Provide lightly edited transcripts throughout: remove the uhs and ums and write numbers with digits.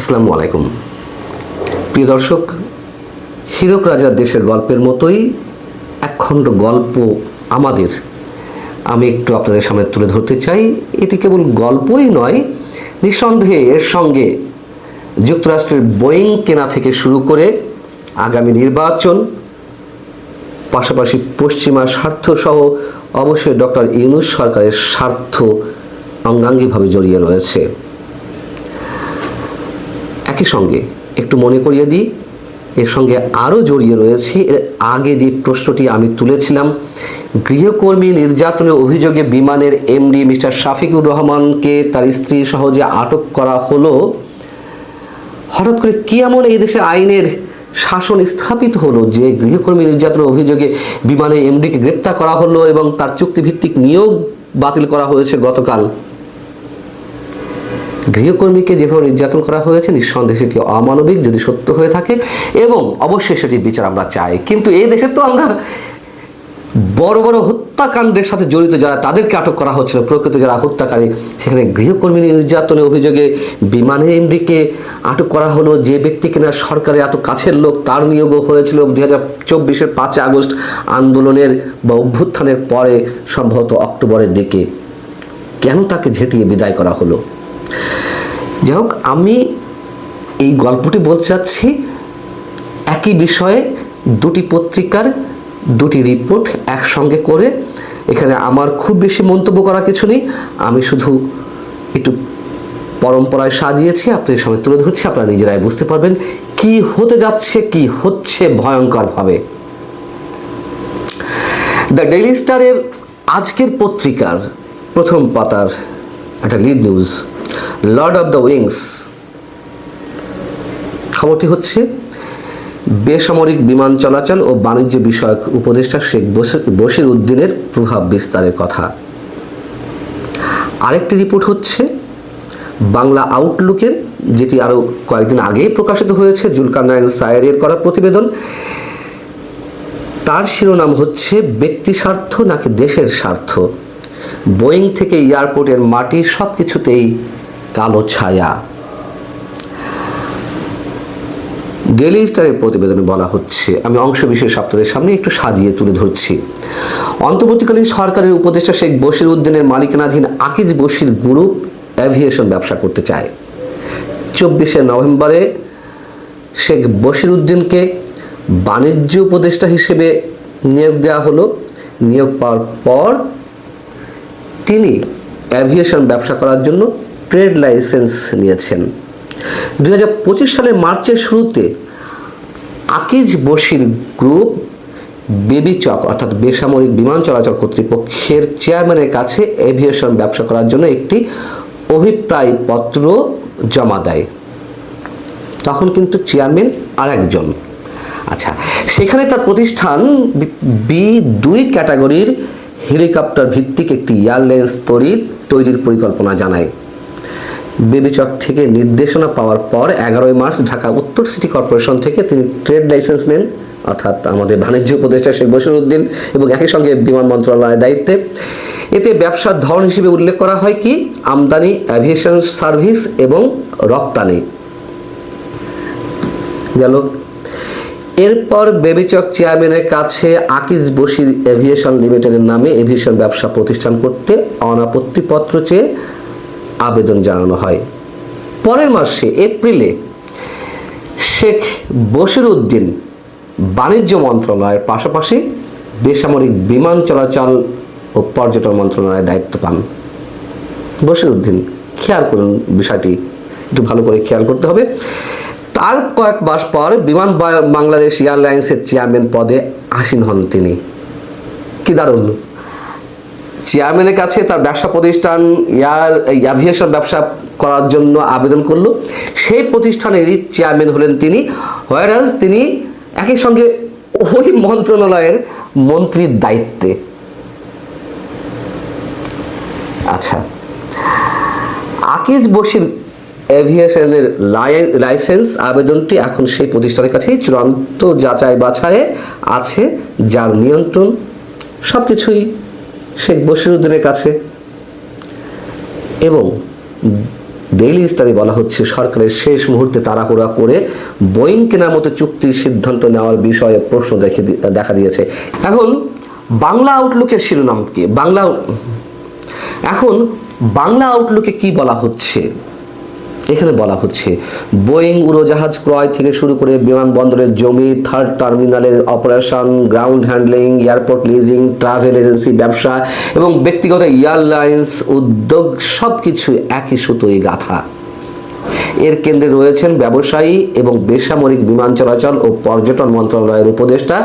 আসসালামু আলাইকুম প্রিয় দর্শক, হীরক রাজার দেশের গল্পের মতোই একখণ্ড গল্প আমি একটু আপনাদের সামনে তুলে ধরতে চাই। এটি কেবল গল্পই নয়, নিঃসন্দেহে এর সঙ্গে যুক্তরাষ্ট্রের বোয়িং কেনা থেকে শুরু করে আগামী নির্বাচন, পাশাপাশি পশ্চিমা স্বার্থ সহ অবশ্যই ডক্টর ইউনূস সরকারের স্বার্থ অঙ্গাঙ্গিভাবে জড়িয়ে রয়েছে। একই সঙ্গে একটু মনে করিয়ে দিই, এর সঙ্গে আরও জড়িয়ে রয়েছে এর আগে যে প্রশ্নটি আমি তুলেছিলাম, গৃহকর্মী নির্যাতনের অভিযোগে বিমানের এমডি মিস্টার শাফিকুর রহমানকে তার স্ত্রী সহ যে আটক করা হলো, হঠাৎ করে কি এমন এই দেশে আইনের শাসন স্থাপিত হলো যে গৃহকর্মী নির্যাতনের অভিযোগে বিমানের এমডিকে গ্রেপ্তার করা হলো এবং তার চুক্তিভিত্তিক নিয়োগ বাতিল করা হয়েছে গতকাল। গৃহকর্মীকে যেভাবে নির্যাতন করা হয়েছে নিঃসন্দেহে সেটি অমানবিক যদি সত্য হয়ে থাকে, এবং অবশ্যই সেটি বিচার আমরা চাই। কিন্তু এই দেশে তো আমরা বড় বড় হত্যাকাণ্ডের সাথে জড়িত যারা, তাদেরকে আটক করা হচ্ছে না, প্রকৃত যারা হত্যাকারী, সেখানে গৃহকর্মী নির্যাতনের অভিযোগে বিমানের এমডিকে আটক করা হলো। যে ব্যক্তি কিনা সরকারের এত কাছের লোক, তার নিয়োগও হয়েছিল 2024-এর 5 আগস্ট আন্দোলনের বা অভ্যুত্থানের পরে, সম্ভবত অক্টোবরের দিকে। কেন তাকে ঝেঁটিয়ে বিদায় করা হলো? যাই হোক, আমি এই গল্পটি বলতে চাচ্ছি একই বিষয়ে দুটি পত্রিকার দুটি রিপোর্ট একসঙ্গে করে। এখানে আমার খুব বেশি মন্তব্য করার কিছু নেই, আমি শুধু একটু পরম্পরায় সাজিয়েছি, আপনাদের সামনে তুলে ধরছি, আপনারা নিজেরাই বুঝতে পারবেন কি হতে যাচ্ছে, কি হচ্ছে ভয়ঙ্করভাবে। দ্য ডেইলি স্টারের আজকের পত্রিকার প্রথম পাতার একটা lead news, Lord of the wings. খবরটি হচ্ছে বেসামরিক বিমান চলাচল ও বাণিজ্য বিষয়ক উপদেষ্টা শেখ বশির উদ্দিনের প্রভাব বিস্তারের কথা। আরেকটি রিপোর্ট হচ্ছে বাংলা আউটলুকের, যেটি আরও কয়েকদিন আগেই প্রকাশিত হয়েছে, জুলকারনাইন সায়েরের করা প্রতিবেদন। তার শিরোনাম হচ্ছে ব্যক্তি স্বার্থ নাকি দেশের স্বার্থ, বোয়িং থেকে এয়ারপোর্টের মাটি সব কিছুতেই কালো ছায়া। ডেইলি স্টারের প্রতিবেদনে বলা হচ্ছে, আমি অংশ বিশেষ আপনাদের সামনে একটু সাজিয়ে তুলে ধরছি। অন্তর্বর্তীকালীন সরকারের উপদেষ্টা শেখ বশির উদ্দিনের মালিকানাধীন আকিজ বশির গ্রুপ অ্যাভিয়েশন ব্যবসা করতে চায়। 24শে নভেম্বরে শেখ বশির উদ্দিনকে বাণিজ্য উপদেষ্টা হিসেবে নিয়োগ দেওয়া হলো। নিয়োগ পাওয়ার পর তিনি অ্যাভিয়েশন ব্যবসা করার জন্য ট্রেড লাইসেন্স নিয়েছেন। 2025 সালের মার্চের শুরুতে আকিজ বশির গ্রুপ বেবিচক অর্থাৎ বেসামরিক বিমান চলাচল কর্তৃপক্ষের চেয়ারম্যানের কাছে এভিয়েশন ব্যবসা করার জন্য একটি অভিপ্রায় পত্র জমা দেয়। তখন কিন্তু চেয়ারম্যান আর একজন। আচ্ছা, সেখানে তার প্রতিষ্ঠান B2 ক্যাটাগরির হেলিকপ্টার ভিত্তিক একটি এয়ারলাইন্স তৈরির পরিকল্পনা জানায়। বেবিচক থেকে নির্দেশনা পাওয়ার পর 11 মার্চ ঢাকা উত্তর সিটি কর্পোরেশন থেকে তিনি ট্রেড লাইসেন্স নেন, অর্থাৎ আমাদের বাণিজ্য উপদেষ্টা শেখ বশির উদ্দিন, এবং একই সঙ্গে বিমান মন্ত্রণালয়ের দায়িত্বে। এতে ব্যবসার ধরন হিসেবে উল্লেখ করা হয় কি, আমদানি, অ্যাভিয়েশন সার্ভিস এবং রপ্তানি গেল। এরপর বেবিচক চেয়ারম্যানের কাছে আকিজ বশির এভিয়েশন লিমিটেডের নামে এভিয়েশন ব্যবসা প্রতিষ্ঠান করতে অনাপত্তিপত্র চেয়ে আবেদন জানানো হয়। পরের মাসে এপ্রিলে শেখ বশির উদ্দিন বাণিজ্য মন্ত্রণালয়ের পাশাপাশি বেসামরিক বিমান চলাচল ও পর্যটন মন্ত্রণালয়ের দায়িত্ব পান। বশির উদ্দিন, খেয়াল করুন বিষয়টি, একটু ভালো করে খেয়াল করতে হবে। তার কয়েক মাস পর বিমান বাংলাদেশ এয়ারলাইন্সের চেয়ারম্যান পদে আসীন হন তিনি। কি দারুণ! চেয়ারম্যানের কাছে তার ব্যবসা প্রতিষ্ঠান অ্যাভিয়েশন ব্যবসা করার জন্য আবেদন করলো, সেই প্রতিষ্ঠানেরই চেয়ারম্যান হলেন তিনি, হোয়ারাজ তিনি একই সঙ্গে ওই মন্ত্রণালয়ের মন্ত্রীর দায়িত্বে। আচ্ছা, আকিজ বশির এভিয়েশনের লাইসেন্স আবেদনটি এখন সেই প্রতিষ্ঠানের কাছেই চূড়ান্ত যাচাই বাছাইয়ে আছে, যার নিয়ন্ত্রণ সবকিছুই শেখ বশির উদ্দিনের কাছে। এবং ডেইলি স্টারে বলা হচ্ছে সরকারের শেষ মুহূর্তে তাড়াহুড়া করে বোয়িং কেনার মতো চুক্তির সিদ্ধান্ত নেওয়ার বিষয়ে প্রশ্ন দেখা দিয়েছে। এখন বাংলা আউটলুকের শিরোনাম কি? এখন বাংলা আউটলুকে কি বলা হচ্ছে? এখানে বলা হচ্ছে বোয়িং উড়োজাহাজ ক্রয় থেকে শুরু করে বিমানবন্দরের জমি, থার্ড টার্মিনালের operation, ground handling, airport leasing, travel agency ব্যবসা এবং ব্যক্তিগত এয়ারলাইন্স উদ্যোগ সবকিছু একই সুতোয় গাঁথা। এর কেন্দ্রে রয়েছেন ব্যবসায়ী এবং বেসামরিক বিমান চলাচল ও পর্যটন মন্ত্রণালয়ের উপদেষ্টা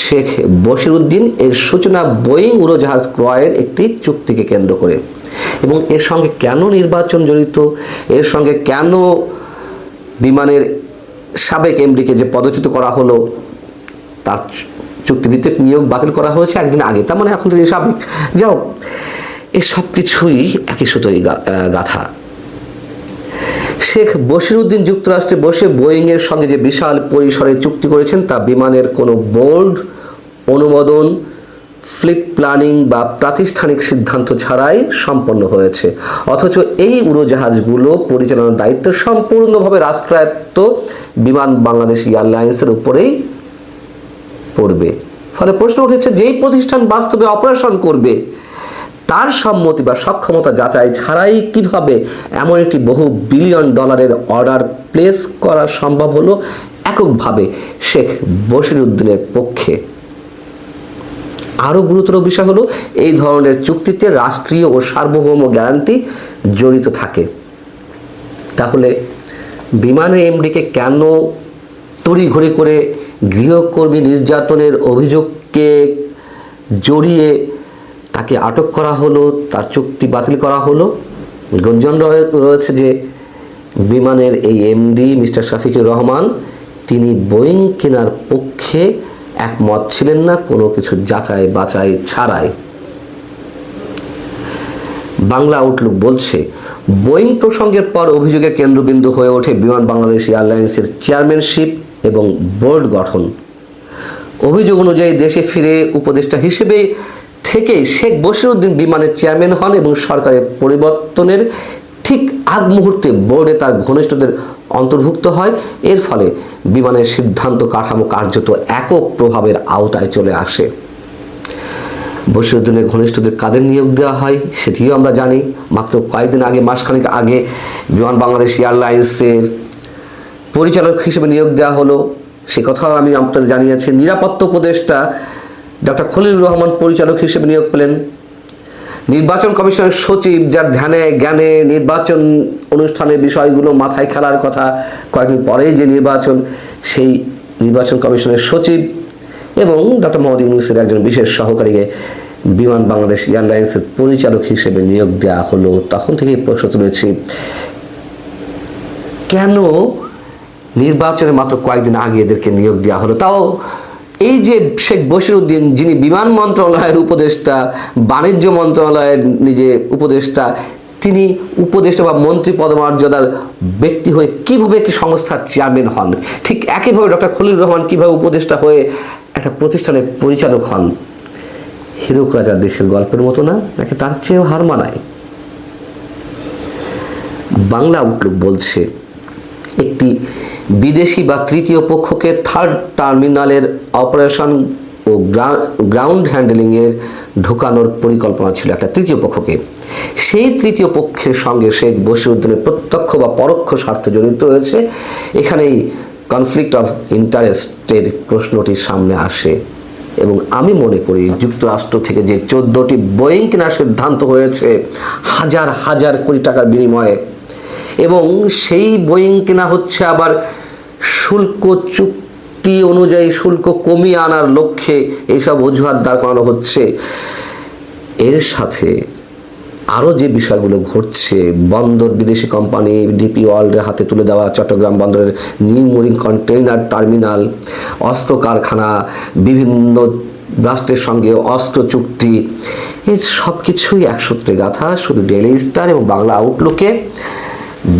শেখ বশিরউদ্দিন। এর সূচনা বোয়িং উড়োজাহাজ ক্রয়ের একটি চুক্তিকে কেন্দ্র করে। এবং এর সঙ্গে কেন নির্বাচন জড়িত, এর সঙ্গে কেন বিমানের সাবেক এমডিকে যে পদচ্যুত করা হলো তার চুক্তিভিত্তিক নিয়োগ বাতিল করা হয়েছে একদিন আগে, তার মানে এখন তিনি সাবেক, যাও এই সব কিছুই একই সুতোই গাথা। শেখ বশিরউদ্দিন যুক্তরাষ্ট্রে বসে বোয়িং এর সঙ্গে যে বিশাল পরিসরে চুক্তি করেছেন তা বিমানের কোনো বোর্ড অনুমোদন, ফ্লিট প্ল্যানিং বা প্রাতিষ্ঠানিক সিদ্ধান্ত ছাড়াই সম্পন্ন হয়েছে। অথচ এই উড়োজাহাজগুলো পরিচালনার দায়িত্ব সম্পূর্ণভাবে রাষ্ট্রায়ত্ত বিমান বাংলাদেশ এয়ারলাইন্সের উপরেই পড়বে। ফলে প্রশ্ন উঠেছে, যেই প্রতিষ্ঠান বাস্তবে অপারেশন করবে তার সম্মতি বা সক্ষমতা যাচাই ছাড়াই কিভাবে এমন একটি বহু বিলিয়ন ডলারের অর্ডার প্লেস করা সম্ভব হলো এককভাবে শেখ বশিরউদ্দিনের পক্ষে? আরও গুরুতর বিষয় হলো, এই ধরনের চুক্তিতে রাষ্ট্রীয় ও সার্বভৌম গ্যারান্টি জড়িত থাকে। তাহলে বিমানের এমডিকে কেন তড়িঘড়ি করে গৃহকর্মী নির্যাতনের অভিযোগকে জড়িয়ে তাকে আটক করা হলো, তার চুক্তি বাতিল করা হলো? গুঞ্জন রয়েছে যে বিমানের এই এমডি মিস্টার শফিকুর রহমান তিনি বোয়িং কেনার পক্ষে একমত ছিলেন না কোনো কিছু যাচাই বাছাই ছাড়াই। বাংলা আউটলুক বলছে, বোয়িং প্রসঙ্গের পর অভিযোগের কেন্দ্রবিন্দু হয়ে ওঠে বিমান বাংলাদেশ এয়ারলাইন্সের চেয়ারম্যানশিপ এবং বোর্ড গঠন। অভিযোগ অনুযায়ী দেশে ফিরে উপদেষ্টা হিসেবে থেকে শেখ বশিরউদ্দিন বিমানের চেয়ারম্যান হন এবং সরকারের পরিবর্তনের ঠিক আগ মুহূর্তে বোর্ডে তার ঘনিষ্ঠদের অন্তর্ভুক্ত হয়। এর ফলে বিমানের সিদ্ধান্ত কাঠামো কার্যত একক প্রভাবের আওতায় চলে আসে। বশিরউদ্দিনের ঘনিষ্ঠদের কাদের নিয়োগ দেওয়া হয় সেটিও আমরা জানি। মাত্র কয়েকদিন আগে, মাসখানেক আগে বিমান বাংলাদেশ এয়ারলাইন্সের পরিচালক হিসেবে নিয়োগ দেওয়া হলো, সে কথাও আমি আপনাদের জানিয়েছি। নিরাপত্তা উপদেষ্টা ডক্টর খলিলুর রহমান পরিচালক হিসেবে নিয়োগ পেলেন। নির্বাচন কমিশনের সচিব, যার ধ্যানে জ্ঞানে নির্বাচন অনুষ্ঠানের বিষয়গুলো মাথায় খেলার কথা, কয়েকদিন পরেই যে নির্বাচন, সেই নির্বাচন কমিশনের সচিব এবং ডক্টর মোহাম্মদ ইউনূসের একজন বিশেষ সহকারীকে বিমান বাংলাদেশ এয়ারলাইন্সের পরিচালক হিসেবে নিয়োগ দেওয়া হলো। তখন থেকেই প্রশ্ন তুলেছি, কেন নির্বাচনের মাত্র কয়েকদিন আগে এদেরকে নিয়োগ দেওয়া হলো? তাও এই যে শেখ বশিরউদ্দিন, যিনি বিমান মন্ত্রণালয়ের উপদেষ্টা, বাণিজ্য মন্ত্রণালয়ের নিজে উপদেষ্টা, তিনি উপদেষ্টা বা মন্ত্রী পদমর্যাদার ব্যক্তি হয়ে কিভাবে একটি সংস্থার চেয়ারম্যান হন? ঠিক একইভাবে ডক্টর খলিলুর রহমান কিভাবে উপদেষ্টা হয়ে একটা প্রতিষ্ঠানের পরিচালক হন? হীরক রাজার দেশের গল্পের মতো না, নাকি তার চেয়েও হার মানায়? বাংলা আউটলুক বলছে, একটি বিদেশি বা তৃতীয় পক্ষকে থার্ড টার্মিনালের অপারেশন ও গ্রাউন্ড হ্যান্ডলিংয়ের ঢোকানোর পরিকল্পনা ছিল একটা তৃতীয় পক্ষকে। সেই তৃতীয় পক্ষের সঙ্গে শেখ বশিরউদ্দিনের প্রত্যক্ষ বা পরোক্ষ স্বার্থ জড়িত রয়েছে। এখানেই কনফ্লিক্ট অফ ইন্টারেস্টের প্রশ্নটি সামনে আসে এবং আমি মনে করি যুক্তরাষ্ট্র থেকে যে 14টি বোয়িং কেনার সিদ্ধান্ত হয়েছে হাজার হাজার কোটি টাকার বিনিময়ে, এবং সেই বোয়িং কেনা হচ্ছে আবার শুল্ক চুক্তি অনুযায়ী শুল্ক কমিয়ে আনার লক্ষ্যে এইসব অজুহাত দাঁড় করানো হচ্ছে। এর সাথে আরও যে বিষয়গুলো ঘটছে, বন্দর বিদেশি কোম্পানি ডিপি ওয়ার্ল্ডের হাতে তুলে দেওয়া চট্টগ্রাম বন্দরের নিউ মেরিন কন্টেইনার টার্মিনাল, অস্ত্র কারখানা, বিভিন্ন রাষ্ট্রের সঙ্গে অস্ত্র চুক্তি, এর সব কিছুই এক সূত্রে গাথা। শুধু ডেইলি স্টার এবং বাংলা আউটলুকে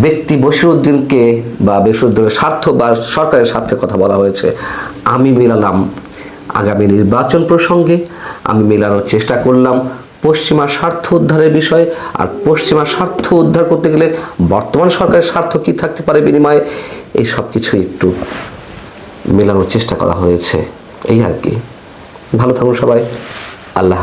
ব্যক্তি বশিরউদ্দিনকে বা বশিরউদ্দিনের স্বার্থ বা সরকারের স্বার্থের কথা বলা হয়েছে। আমি মেলালাম আগামী নির্বাচন প্রসঙ্গে, আমি মেলানোর চেষ্টা করলাম পশ্চিমা স্বার্থ উদ্ধারের বিষয়, আর পশ্চিমা স্বার্থ উদ্ধার করতে গেলে বর্তমান সরকারের স্বার্থ কী থাকতে পারে বিনিময়ে, এই সব কিছুই একটু মেলানোর চেষ্টা করা হয়েছে, এই আর কি। ভালো থাকুন সবাই, আল্লাহ।